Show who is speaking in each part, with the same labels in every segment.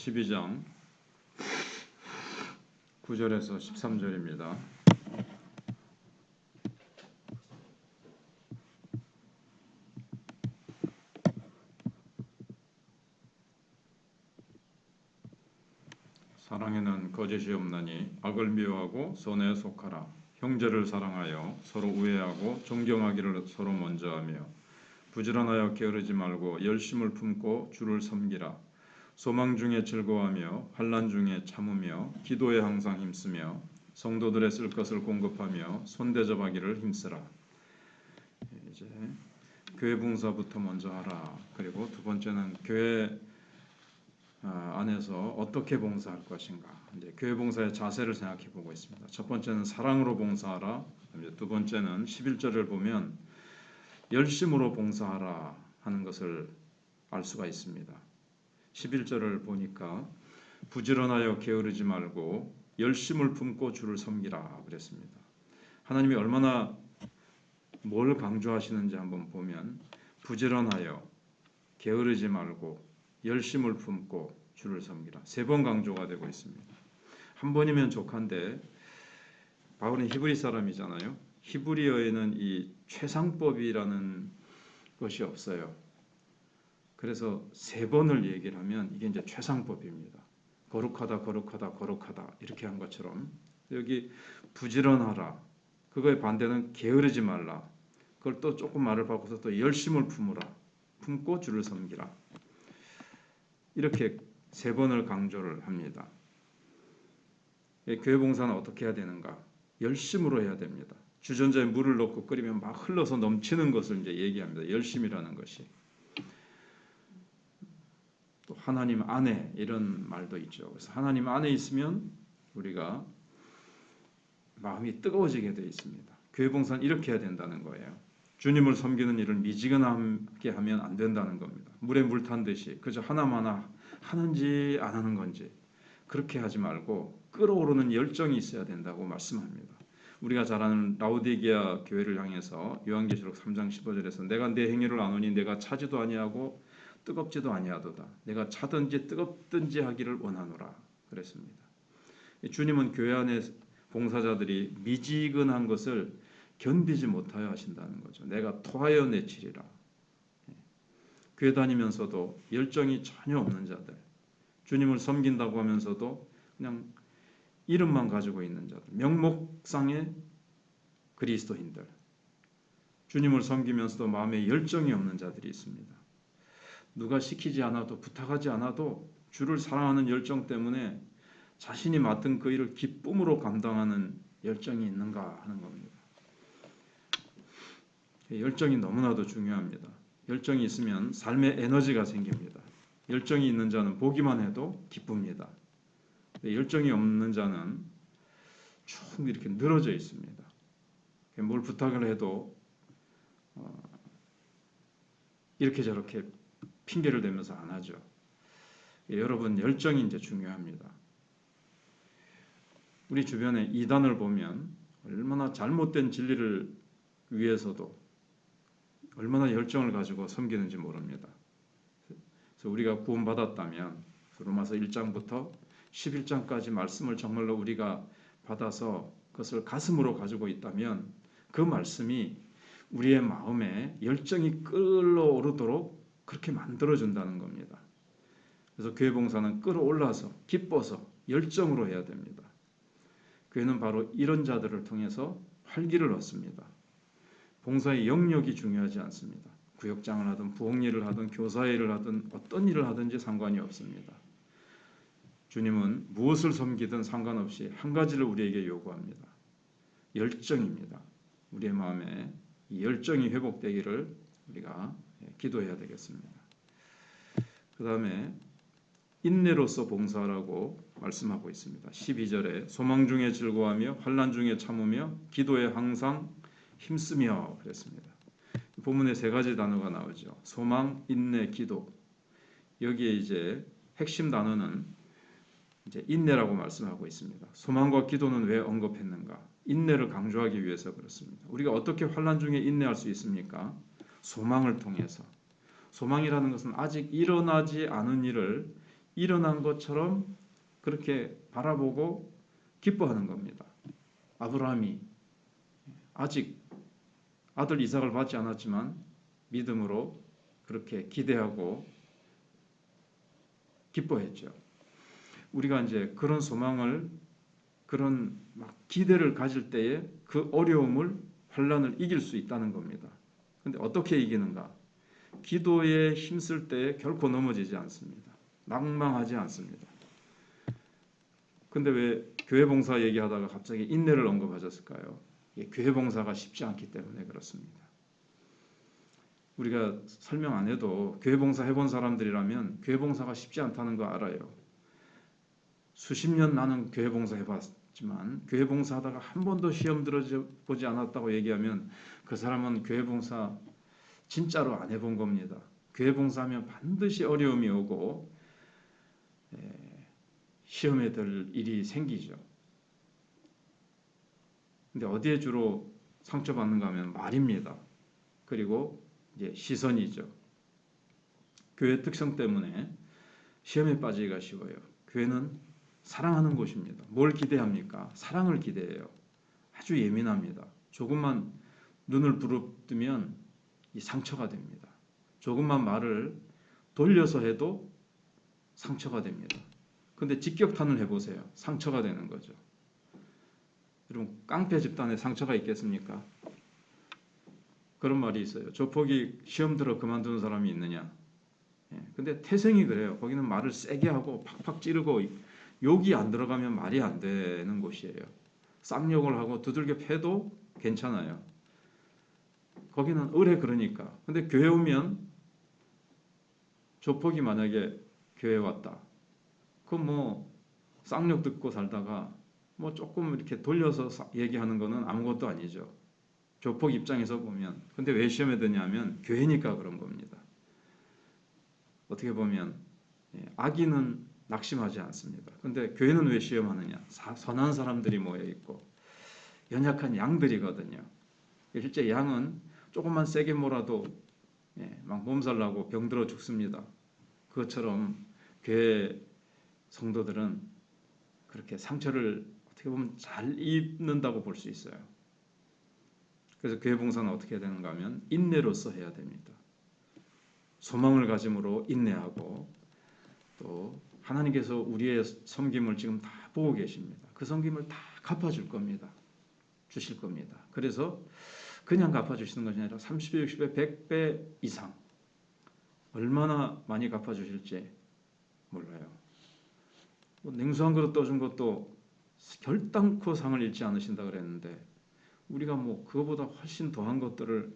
Speaker 1: 12장 9절에서 13절입니다. 사랑에는 거짓이 없나니 악을 미워하고 선에 속하라. 형제를 사랑하여 서로 우애하고 존경하기를 서로 먼저 하며 부지런하여 게으르지 말고 열심을 품고 주를 섬기라. 소망 중에 즐거워하며 환난 중에 참으며 기도에 항상 힘쓰며 성도들의 쓸 것을 공급하며 손대접하기를 힘쓰라. 이제 교회 봉사부터 먼저 하라. 그리고 두 번째는 교회 안에서 어떻게 봉사할 것인가. 이제 교회 봉사의 자세를 생각해 보고 있습니다. 첫 번째는 사랑으로 봉사하라. 두 번째는 11절을 보면 열심으로 봉사하라 하는 것을 알 수가 있습니다. 11절을 보니까 부지런하여 게으르지 말고 열심을 품고 주를 섬기라 그랬습니다. 하나님이 얼마나 뭘 강조하시는지 한번 보면 부지런하여 게으르지 말고 열심을 품고 주를 섬기라. 세 번 강조가 되고 있습니다. 한 번이면 족한데 바울은 히브리 사람이잖아요. 히브리어에는 이 최상법이라는 것이 없어요. 그래서 세 번을 얘기를 하면 이게 이제 최상법입니다. 거룩하다, 거룩하다, 거룩하다 이렇게 한 것처럼 여기 부지런하라. 그거의 반대는 게으르지 말라. 그걸 또 조금 말을 바꿔서 또 열심을 품으라. 품고 주를 섬기라. 이렇게 세 번을 강조를 합니다. 교회 봉사는 어떻게 해야 되는가? 열심으로 해야 됩니다. 주전자에 물을 넣고 끓이면 막 흘러서 넘치는 것을 이제 얘기합니다. 열심이라는 것이. 또 하나님 안에 이런 말도 있죠. 그래서 하나님 안에 있으면 우리가 마음이 뜨거워지게 되어 있습니다. 교회 봉사는 이렇게 해야 된다는 거예요. 주님을 섬기는 일을 미지근하게 하면 안 된다는 겁니다. 물에 물 탄 듯이 그저 하나마나 하는지 안 하는 건지 그렇게 하지 말고 끓어오르는 열정이 있어야 된다고 말씀합니다. 우리가 잘 아는 라오디게아 교회를 향해서 요한계시록 3장 15절에서 내가 내 행위를 아노니 내가 차지도 아니하고 뜨겁지도 아니하도다. 내가 차든지 뜨겁든지 하기를 원하노라 그랬습니다. 주님은 교회 안에 봉사자들이 미지근한 것을 견디지 못하여 하신다는 거죠. 내가 토하여 내치리라. 교회 다니면서도 열정이 전혀 없는 자들, 주님을 섬긴다고 하면서도 그냥 이름만 가지고 있는 자들, 명목상의 그리스도인들, 주님을 섬기면서도 마음에 열정이 없는 자들이 있습니다. 누가 시키지 않아도 부탁하지 않아도 주를 사랑하는 열정 때문에 자신이 맡은 그 일을 기쁨으로 감당하는 열정이 있는가 하는 겁니다. 열정이 너무나도 중요합니다. 열정이 있으면 삶의 에너지가 생깁니다. 열정이 있는 자는 보기만 해도 기쁩니다. 열정이 없는 자는 쭉 이렇게 늘어져 있습니다. 뭘 부탁을 해도 이렇게 저렇게 핑계를 대면서 안 하죠. 여러분 열정이 이제 중요합니다. 우리 주변에 이단을 보면 얼마나 잘못된 진리를 위해서도 얼마나 열정을 가지고 섬기는지 모릅니다. 그래서 우리가 구원받았다면 로마서 1장부터 11장까지 말씀을 정말로 우리가 받아서 그것을 가슴으로 가지고 있다면 그 말씀이 우리의 마음에 열정이 끌어오르도록 그렇게 만들어준다는 겁니다. 그래서 교회 봉사는 끌어올라서 기뻐서 열정으로 해야 됩니다. 교회는 바로 이런 자들을 통해서 활기를 얻습니다. 봉사의 영역이 중요하지 않습니다. 구역장을 하든 부엌일을 하든 교사일을 하든 어떤 일을 하든지 상관이 없습니다. 주님은 무엇을 섬기든 상관없이 한 가지를 우리에게 요구합니다. 열정입니다. 우리의 마음에 이 열정이 회복되기를 우리가 기도해야 되겠습니다. 그 다음에 인내로서 봉사하라고 말씀하고 있습니다. 12절에 소망 중에 즐거워하며 환난 중에 참으며 기도에 항상 힘쓰며 그랬습니다. 본문에 세 가지 단어가 나오죠. 소망, 인내, 기도. 여기에 이제 핵심 단어는 이제 인내라고 말씀하고 있습니다. 소망과 기도는 왜 언급했는가? 인내를 강조하기 위해서 그렇습니다. 우리가 어떻게 환난 중에 인내할 수 있습니까? 소망을 통해서. 소망이라는 것은 아직 일어나지 않은 일을 일어난 것처럼 그렇게 바라보고 기뻐하는 겁니다. 아브라함이 아직 아들 이삭을 받지 않았지만 믿음으로 그렇게 기대하고 기뻐했죠. 우리가 이제 그런 소망을, 그런 막 기대를 가질 때에 그 어려움을, 환난을 이길 수 있다는 겁니다. 근데 어떻게 이기는가? 기도에 힘쓸 때에 결코 넘어지지 않습니다. 낭망하지 않습니다. 근데 왜 교회 봉사 얘기하다가 갑자기 인내를 언급하셨을까요? 교회 봉사가 쉽지 않기 때문에 그렇습니다. 우리가 설명 안 해도 교회 봉사 해본 사람들이라면 교회 봉사가 쉽지 않다는 거 알아요. 수십 년 나는 교회 봉사 해봤지만 교회 봉사하다가 한 번도 시험 들어보지 않았다고 얘기하면 그 사람은 교회 봉사 진짜로 안 해본 겁니다. 교회 봉사하면 반드시 어려움이 오고 시험에 들 일이 생기죠. 근데 어디에 주로 상처받는가 하면 말입니다. 그리고 이제 시선이죠. 교회 특성 때문에 시험에 빠지기가 쉬워요. 교회는 사랑하는 곳입니다. 뭘 기대합니까? 사랑을 기대해요. 아주 예민합니다. 조금만 눈을 부릅뜨면 이 상처가 됩니다. 조금만 말을 돌려서 해도 상처가 됩니다. 근데 직격탄을 해보세요. 상처가 되는 거죠. 여러분, 깡패 집단에 상처가 있겠습니까? 그런 말이 있어요. 조폭이 시험 들어 그만두는 사람이 있느냐? 근데 태생이 그래요. 거기는 말을 세게 하고 팍팍 찌르고 욕이 안 들어가면 말이 안 되는 곳이에요. 쌍욕을 하고 두들겨 패도 괜찮아요. 거기는 의뢰 그러니까. 근데 교회 오면 조폭이 만약에 교회 왔다. 그럼 뭐 쌍욕 듣고 살다가 뭐 조금 이렇게 돌려서 얘기하는 거는 아무것도 아니죠. 조폭 입장에서 보면. 근데 왜 시험에 드냐면 교회니까 그런 겁니다. 어떻게 보면 악인은 낙심하지 않습니다. 근데 교회는 왜 시험하느냐? 선한 사람들이 모여 있고 연약한 양들이거든요. 실제 양은 조금만 세게 몰아도 막 몸살 나고 병들어 죽습니다. 그것처럼 교회 성도들은 그렇게 상처를 어떻게 보면 잘 입는다고 볼 수 있어요. 그래서 교회 봉사는 어떻게 해야 되는가 하면 인내로서 해야 됩니다. 소망을 가짐으로 인내하고 또 하나님께서 우리의 섬김을 지금 다 보고 계십니다. 그 섬김을 다 갚아줄 겁니다. 주실 겁니다. 그래서 그냥 갚아주시는 것이 아니라 30배, 60배, 100배 이상 얼마나 많이 갚아주실지 몰라요. 냉수 한 그릇 떠준 것도 결단코 상을 잃지 않으신다 그랬는데 우리가 뭐 그거보다 훨씬 더한 것들을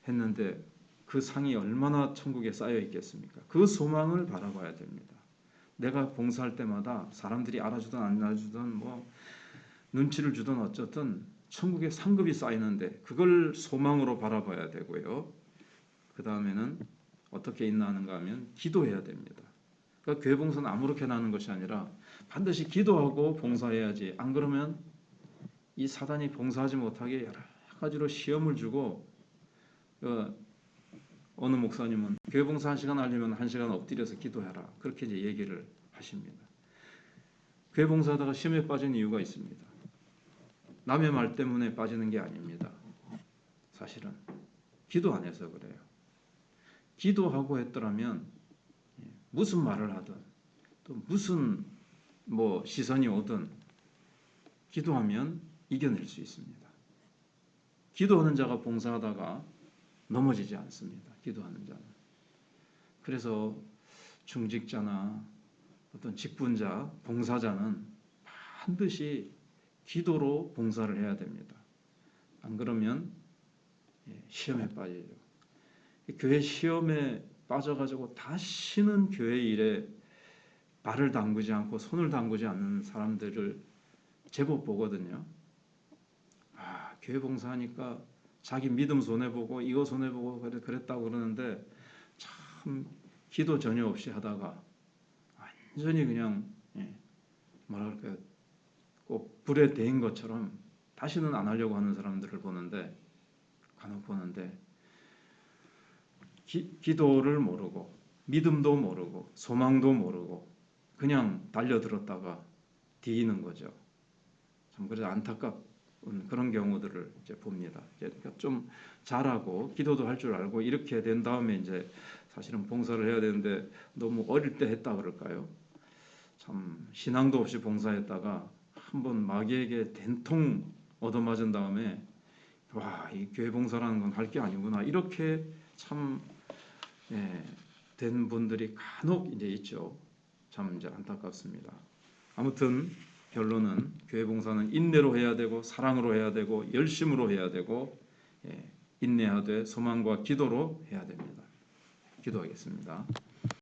Speaker 1: 했는데 그 상이 얼마나 천국에 쌓여 있겠습니까? 그 소망을 바라봐야 됩니다. 내가 봉사할 때마다 사람들이 알아주든 안 알아주든 뭐 눈치를 주든 어쨌든 천국에 상급이 쌓이는데 그걸 소망으로 바라봐야 되고요. 그 다음에는 어떻게 인나하는가 하면 기도해야 됩니다. 그러니까 교회 봉사는 아무렇게나 하는 것이 아니라 반드시 기도하고 봉사해야지. 안 그러면 이 사단이 봉사하지 못하게 여러 가지로 시험을 주고 어느 목사님은 교회 봉사 1시간 하려면 1시간 엎드려서 기도해라. 그렇게 이제 얘기를 하십니다. 교회 봉사하다가 시험에 빠진 이유가 있습니다. 남의 말 때문에 빠지는 게 아닙니다. 사실은 기도 안 해서 그래요. 기도하고 했더라면 무슨 말을 하든 또 무슨 뭐 시선이 오든 기도하면 이겨낼 수 있습니다. 기도하는 자가 봉사하다가 넘어지지 않습니다. 기도하는 자는. 그래서 중직자나 어떤 직분자, 봉사자는 반드시 기도로 봉사를 해야 됩니다. 안 그러면 시험에 빠져요. 교회 시험에 빠져가지고 다시는 교회 일에 발을 담그지 않고 손을 담그지 않는 사람들을 제법 보거든요. 교회 봉사하니까 자기 믿음 손해보고 이거 손해보고 그랬다고 그러는데 참 기도 전혀 없이 하다가 완전히 그냥 뭐랄까요, 꼭 불에 대인 것처럼 다시는 안 하려고 하는 사람들을 보는데 간혹 보는데 기도를 모르고 믿음도 모르고 소망도 모르고 그냥 달려들었다가 뒤이는 거죠. 참 그래서 안타깝은 그런 경우들을 이제 봅니다. 그러니까 좀 잘하고 기도도 할 줄 알고 이렇게 된 다음에 이제 사실은 봉사를 해야 되는데 너무 어릴 때 했다 그럴까요? 참 신앙도 없이 봉사했다가 한번 마귀에게 된통 얻어맞은 다음에 와, 이 교회 봉사라는 건 할 게 아니구나 이렇게 참 된 분들이 간혹 이제 있죠. 참 이제 안타깝습니다. 아무튼 결론은 교회 봉사는 인내로 해야 되고 사랑으로 해야 되고 열심으로 해야 되고 인내하되 소망과 기도로 해야 됩니다. 기도하겠습니다.